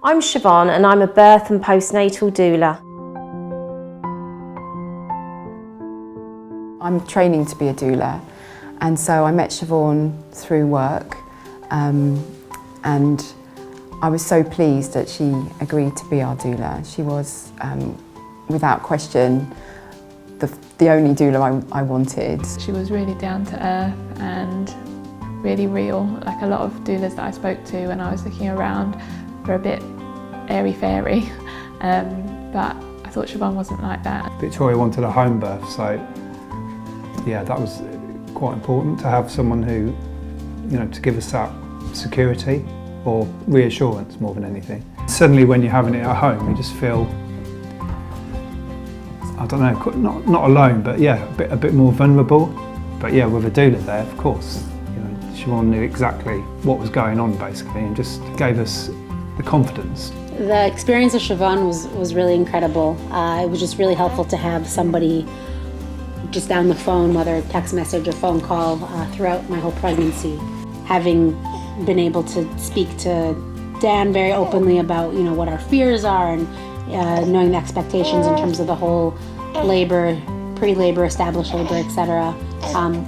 I'm Siobhan and I'm a birth and postnatal doula. I'm training to be a doula, and so I met Siobhan through work, and I was so pleased that she agreed to be our doula. She was, without question, the only doula I wanted. She was really down to earth and really real, like a lot of doulas that I spoke to when I was looking around were a bit airy-fairy, but I thought Siobhan wasn't like that. Victoria wanted a home birth, so yeah, that was quite important to have someone who, to give us that security or reassurance more than anything. Suddenly when you're having it at home, you just feel, I don't know, not alone, but yeah, a bit more vulnerable. But yeah, with a doula there, of course, Siobhan knew exactly what was going on basically and just gave us the confidence. The experience of Siobhan was really incredible. It was just really helpful to have somebody just down the phone, whether text message or phone call, throughout my whole pregnancy. Having been able to speak to Dan very openly about what our fears are and knowing the expectations in terms of the whole labor, pre-labor, established labor, etc.,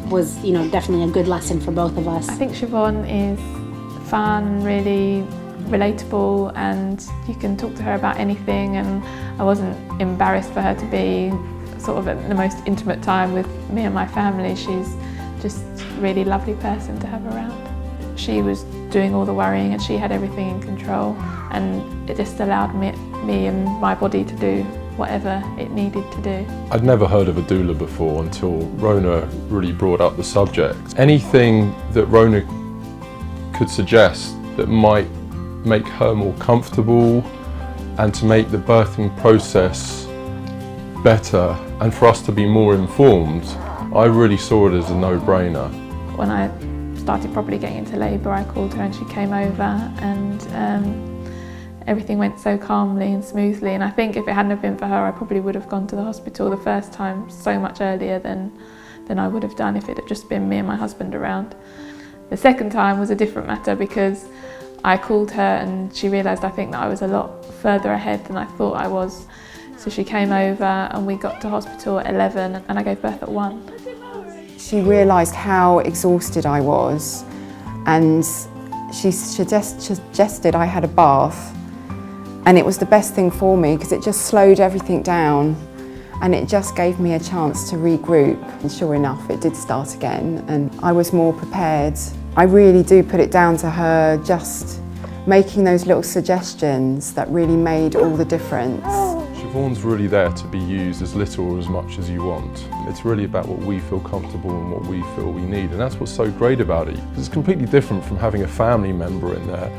was definitely a good lesson for both of us. I think Siobhan is fun, really relatable, and you can talk to her about anything, and I wasn't embarrassed for her to be sort of at the most intimate time with me and my family. She's just a really lovely person to have around. She was doing all the worrying and she had everything in control, and it just allowed me and my body to do whatever it needed to do. I'd never heard of a doula before until Rona really brought up the subject. Anything that Rona could suggest that might make her more comfortable and to make the birthing process better and for us to be more informed, I really saw it as a no-brainer. When I started properly getting into labour, I called her and she came over, and everything went so calmly and smoothly, and I think if it hadn't have been for her, I probably would have gone to the hospital the first time so much earlier than I would have done if it had just been me and my husband around. The second time was a different matter because I called her and she realised, I think, that I was a lot further ahead than I thought I was. So she came over and we got to hospital at 11 and I gave birth at 1. She realised how exhausted I was, and she suggested I had a bath, and it was the best thing for me because it just slowed everything down and it just gave me a chance to regroup. And sure enough, it did start again and I was more prepared. I really do put it down to her just making those little suggestions that really made all the difference. Siobhan's really there to be used as little or as much as you want. It's really about what we feel comfortable and what we feel we need, and that's what's so great about it. It's completely different from having a family member in there.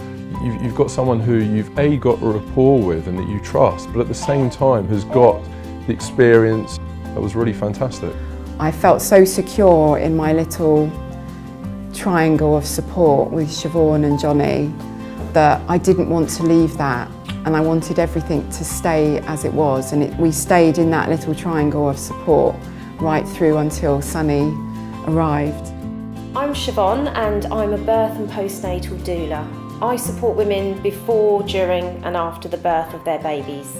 You've got someone who you've got a rapport with and that you trust, but at the same time has got the experience. That was really fantastic. I felt so secure in my little triangle of support with Siobhan and Johnny that I didn't want to leave that, and I wanted everything to stay as it was, and we stayed in that little triangle of support right through until Sunny arrived. I'm Siobhan and I'm a birth and postnatal doula. I support women before, during and after the birth of their babies.